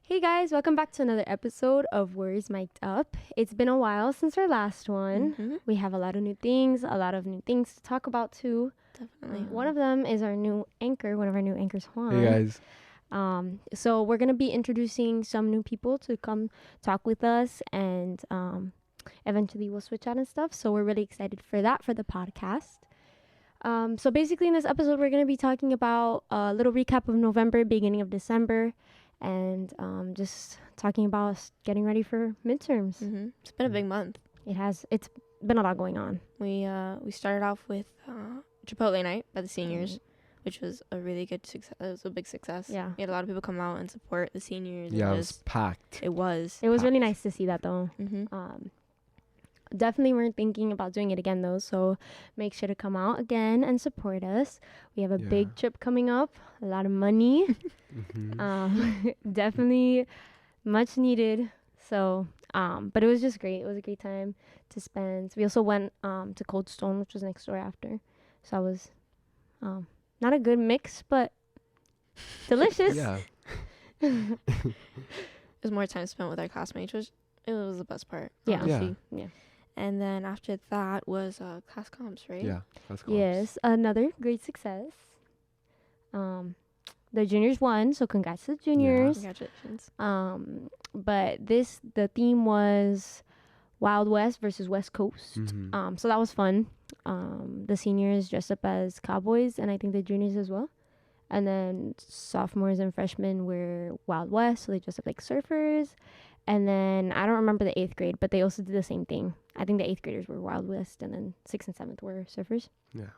Hey guys, welcome back to another episode of Words Mic'd Up. It's been a while since our last one. We have a lot of new things to talk about too. Definitely. One of them is one of our new anchors, Juan. Hey guys. So we're going to be introducing some new people to come talk with us, and eventually we'll switch out and stuff. So we're really excited for that, for the podcast. So basically in this episode, we're going to be talking about a little recap of November, beginning of December, and just talking about us getting ready for midterms. It's been a big month. It's been a lot going on. We started off with Chipotle night by the seniors, which was a really good success. It was a big success. Yeah. We had a lot of people come out and support the seniors. Yeah, it was packed. It was Really nice to see that though. Mm-hmm. Definitely we're thinking about doing it again though, so make sure to come out again and support us. We have a big trip coming up, a lot of money. Definitely much needed. So but it was just great. It was a great time to spend. We also went to Cold Stone, which was next door after, so that was not a good mix, but delicious. Yeah. It was more time spent with our classmates, which it was the best part. Yeah. Honestly. Yeah. And then after that was class comps, right? Yeah. That's cool. Yes, another great success. The juniors won, so congrats to the juniors. Congratulations. But the theme was Wild West versus West Coast. So that was fun. The seniors dressed up as cowboys, and I think the juniors as well. And then sophomores and freshmen were Wild West, so they dressed up like surfers. And then I don't remember the 8th grade, but they also did the same thing. I think the 8th graders were Wild West, and then 6th and 7th were surfers. Yeah.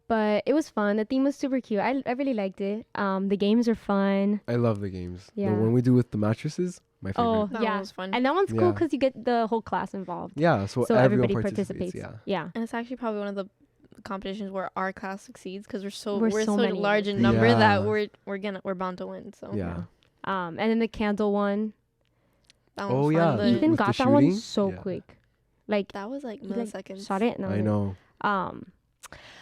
But it was fun. The theme was super cute. I really liked it. The games are fun. I love the games. Yeah. The one we do with the mattresses, my favorite. Oh, That yeah. one was fun. And that one's cool Yeah. because you get the whole class involved. Yeah, so everybody everyone participates. Yeah. And it's actually probably one of the competitions where our class succeeds because we're so many. large in number Yeah. that we're bound to win. So Yeah. And then the candle one. that Oh, was yeah. fun. Ethan With the got that one shooting? so Yeah. quick. Like, That was like he, like, milliseconds. shot it. And I know.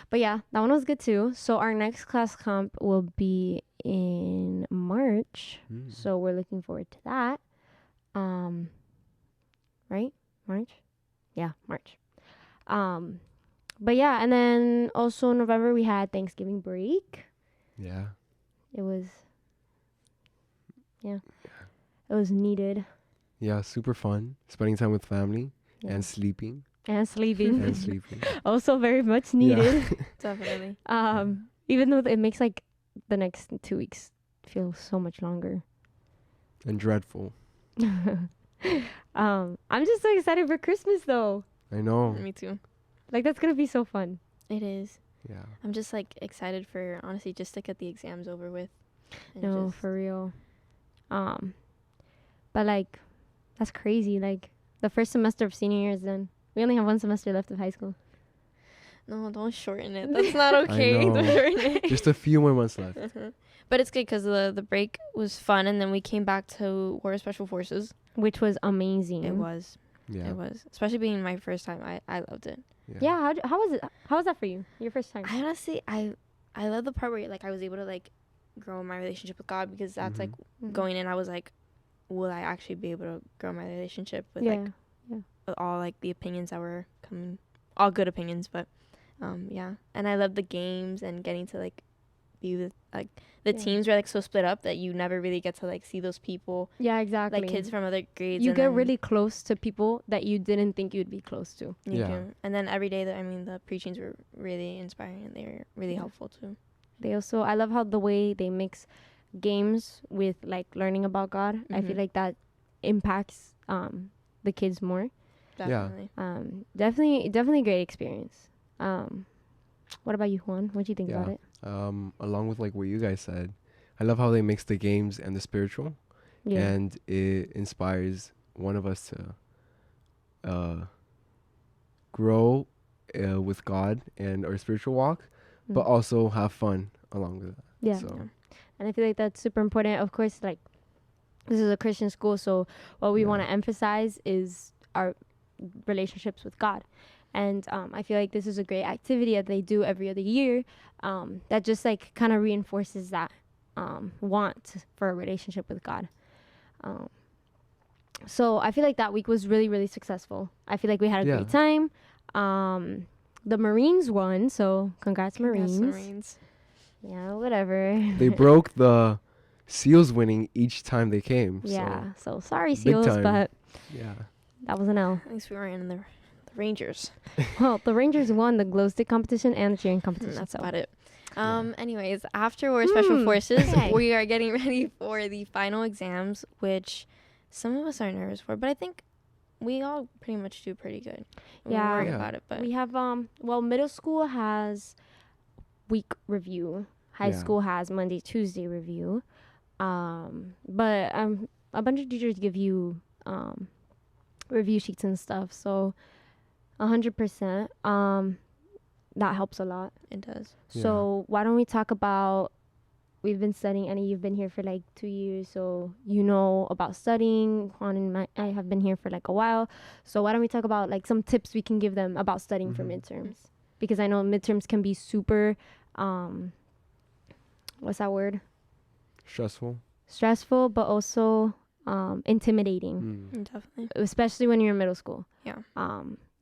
But yeah, that one was good too. So our next class comp will be in March. So we're looking forward to that. Right? March? Yeah, March. But yeah, and then also in November we had Thanksgiving break. Yeah. It was needed. Yeah, super fun. Spending time with family Yeah. and sleeping. And sleeping. and sleeping. Also very much needed. Definitely. Even though it makes like the next 2 weeks feel so much longer. And dreadful. I'm just so excited for Christmas though. I know. Me too. Like that's gonna be so fun. It is. Yeah. I'm just like excited for honestly just to get the exams over with. and No, just- for real. But like that's crazy. Like the first semester of senior year is done. We only have 1 semester left of high school. No, don't shorten it. That's not okay. know. Don't shorten it. Just a few more months left. But it's good because the break was fun, and then we came back to War Special Forces. Which was amazing. It was. Yeah. It was. Especially being my first time. I loved it. Yeah, how was it? How was that for you? Your first time? I honestly, I love the part where like I was able to like grow my relationship with God, because that's like going in, I was like, will I actually be able to grow my relationship with like with all like the opinions that were coming, all good opinions, but yeah. And I love the games and getting to like be with like the teams were like so split up that you never really get to like see those people. Yeah, exactly. Like kids from other grades. You and get then really close to people that you didn't think you'd be close to. you Yeah. do. And then every day the preachings were really inspiring, and they were really helpful too. They also, I love how the way they mix games with like learning about God. I feel like that impacts the kids more. Definitely. Definitely great experience. What about you, Juan? What do you think about it? Along with like what you guys said, I love how they mix the games and the spiritual. Yeah. And it inspires one of us to grow with God and our spiritual walk, but also have fun along with that. Yeah. So, And I feel like that's super important. Of course, like this is a Christian school, so what we want to emphasize is our relationships with God. And I feel like this is a great activity that they do every other year that just like kind of reinforces that want for a relationship with God. So I feel like that week was really, really successful. I feel like we had a great time. The Marines won, so congrats Marines. Yeah, whatever. They broke the SEALs winning each time they came. Yeah, so sorry SEALs, but that was an L. At least we were in the Rangers. Well, the Rangers won the glow stick competition and the cheering competition. That's about it. Anyways, after we're Special Forces, okay. we are getting ready for the final exams, which some of us are nervous for, but I think we all pretty much do pretty good. We're worried about it, but we have middle school has week review. High school has Monday, Tuesday review. But a bunch of teachers give you review sheets and stuff, so 100%. That helps a lot. It does. So why don't we talk about, we've been studying, Annie, you've been here for like 2 years, so you know about studying. Juan and I have been here for like a while. So why don't we talk about like some tips we can give them about studying for midterms? Because I know midterms can be super, what's that word? Stressful, but also intimidating. Definitely. Especially when you're in middle school. Yeah.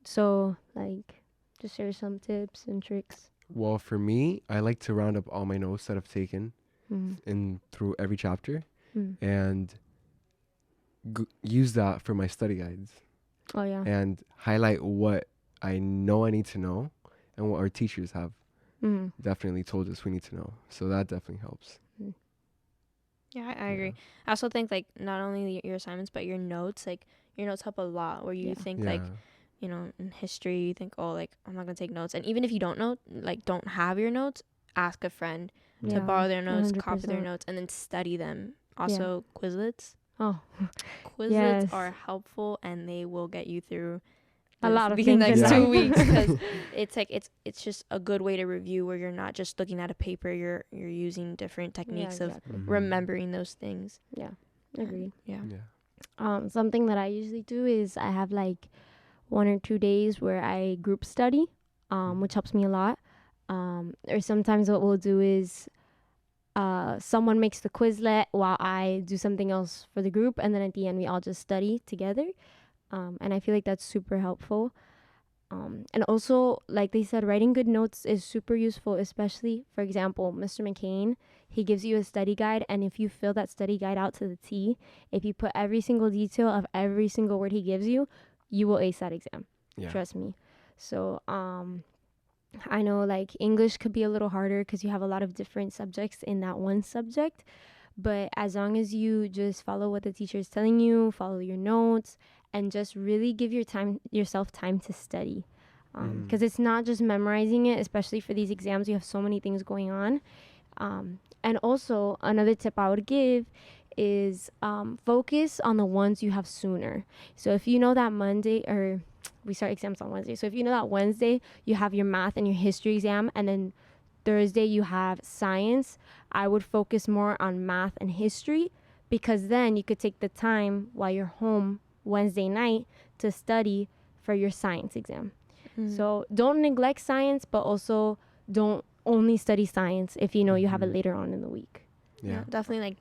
So like, just share some tips and tricks. Well, for me, I like to round up all my notes that I've taken through every chapter and use that for my study guides. Oh, yeah. And highlight what I know I need to know and what our teachers have definitely told us we need to know. So that definitely helps. Yeah, I agree. I also think, like, not only your assignments, but your notes. Like, your notes help a lot, where you think, like, you know, in history, you think, oh, like, I'm not going to take notes. And even if you don't know, like, don't have your notes, ask a friend to borrow their notes, 100%. Copy their notes, and then study them. Also, Quizlets. Oh, Quizlets are helpful, and they will get you through a lot of these things next 2 weeks, because it's like it's just a good way to review, where you're not just looking at a paper, you're using different techniques of remembering those things. Yeah, agreed. Yeah. Something that I usually do is I have like 1 or 2 days where I group study, which helps me a lot. Or sometimes what we'll do is someone makes the Quizlet while I do something else for the group, and then at the end we all just study together. And I feel like that's super helpful. And also, like they said, writing good notes is super useful, especially, for example, Mr. McCain, he gives you a study guide, and if you fill that study guide out to the T, if you put every single detail of every single word he gives you, you will ace that exam. Trust me. So, I know like English could be a little harder because you have a lot of different subjects in that one subject. But as long as you just follow what the teacher is telling you, follow your notes, and just really give yourself time to study. Because it's not just memorizing it, especially for these exams. You have so many things going on. And also, another tip I would give is focus on the ones you have sooner. So if you know that Monday, or we start exams on Wednesday. So if you know that Wednesday you have your math and your history exam, and then Thursday you have science, I would focus more on math and history, because then you could take the time while you're home Wednesday night to study for your science exam. So don't neglect science, but also don't only study science if you know you have it later on in the week. Yeah, definitely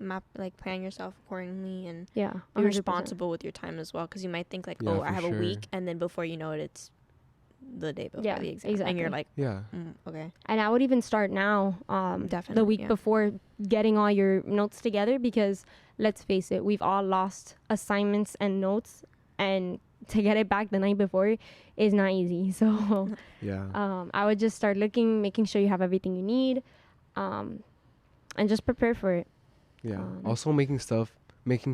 plan yourself accordingly, and be 100%. responsible with your time as well, because you might think like, I have a week, and then before you know it, it's the day before the exam, exactly. And you're like, okay. And I would even start now, definitely the week before, getting all your notes together, because let's face it, we've all lost assignments and notes, and to get it back the night before is not easy. So I would just start making sure you have everything you need, and just prepare for it. Also making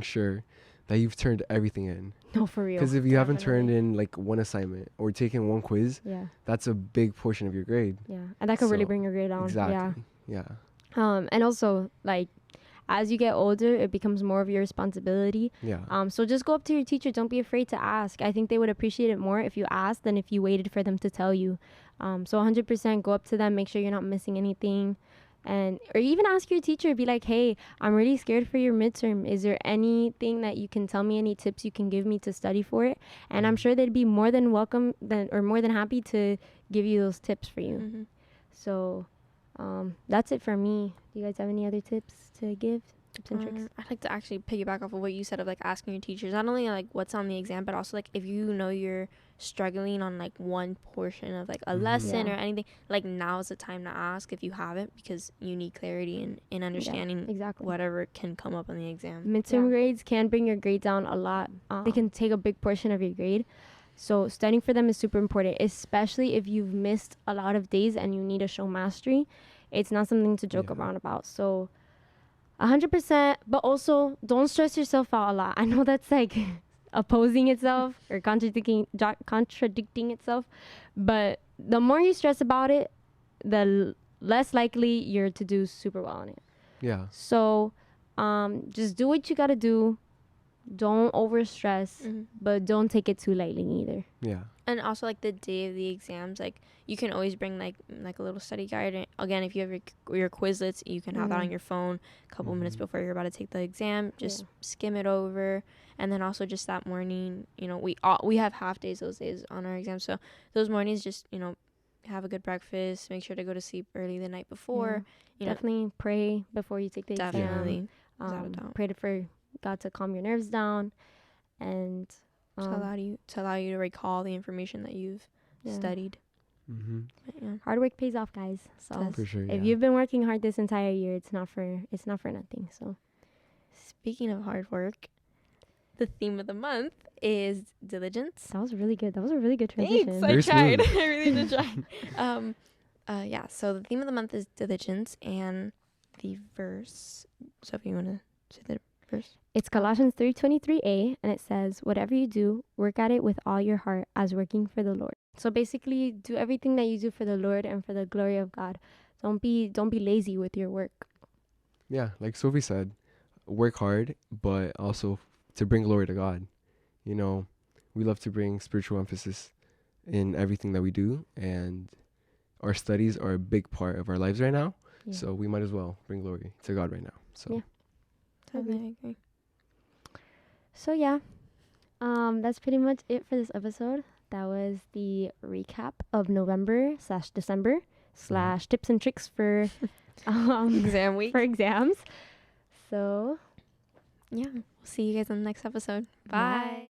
sure that you've turned everything in. No, for real. Because if you haven't turned in like one assignment or taken one quiz, that's a big portion of your grade. And that could really bring your grade down. Exactly. And also, like, as you get older, it becomes more of your responsibility. So just go up to your teacher. Don't be afraid to ask. I think they would appreciate it more if you asked than if you waited for them to tell you. So 100% go up to them. Make sure you're not missing anything. Or even ask your teacher, be like, hey, I'm really scared for your midterm. Is there anything that you can tell me, any tips you can give me to study for it? And I'm sure they'd be more than welcome or more than happy to give you those tips for you. So that's it for me. Do you guys have any other tips to give? Tips and tricks. I'd like to actually piggyback off of what you said of like asking your teachers, not only like what's on the exam, but also like if you know you're struggling on like one portion of like a lesson or anything, like now is the time to ask if you haven't, because you need clarity in understanding exactly whatever can come up on the exam. Midterm grades can bring your grade down a lot. They can take a big portion of your grade. So studying for them is super important, especially if you've missed a lot of days and you need to show mastery. It's not something to joke around about. So 100%, but also don't stress yourself out a lot. I know that's like opposing itself or contradicting itself, but the more you stress about it, the less likely you're to do super well on it. Yeah. So just do what you gotta do. Don't over stress, but don't take it too lightly either. Yeah. And also like the day of the exams, like you can always bring like a little study guide. And again, if you have your Quizlets, you can have that on your phone a couple minutes before you're about to take the exam. Just skim it over. And then also just that morning, you know, we have half days those days on our exams. So those mornings, just, you know, have a good breakfast. Make sure to go to sleep early the night before. You definitely pray before you take the exam. Definitely. Pray for God to calm your nerves down and to allow you to recall the information that you've studied. Hard work pays off, guys. So for sure, if you've been working hard this entire year, it's not for nothing. So speaking of hard work, the theme of the month is diligence. That was really good. That was a really good transition. Thanks. I tried. I really did try. So the theme of the month is diligence, and the verse. So if you want to say the verse. It's Colossians 3:23a, and it says, "Whatever you do, work at it with all your heart as working for the Lord." So basically, do everything that you do for the Lord and for the glory of God. Don't be lazy with your work. Yeah, like Sophie said, work hard, but also to bring glory to God. You know, we love to bring spiritual emphasis in everything that we do, and our studies are a big part of our lives right now. Yeah. So we might as well bring glory to God right now. So yeah, totally agree. So yeah, that's pretty much it for this episode. That was the recap of November/December / tips and tricks for exam week, for exams. So yeah, we'll see you guys on the next episode. Bye.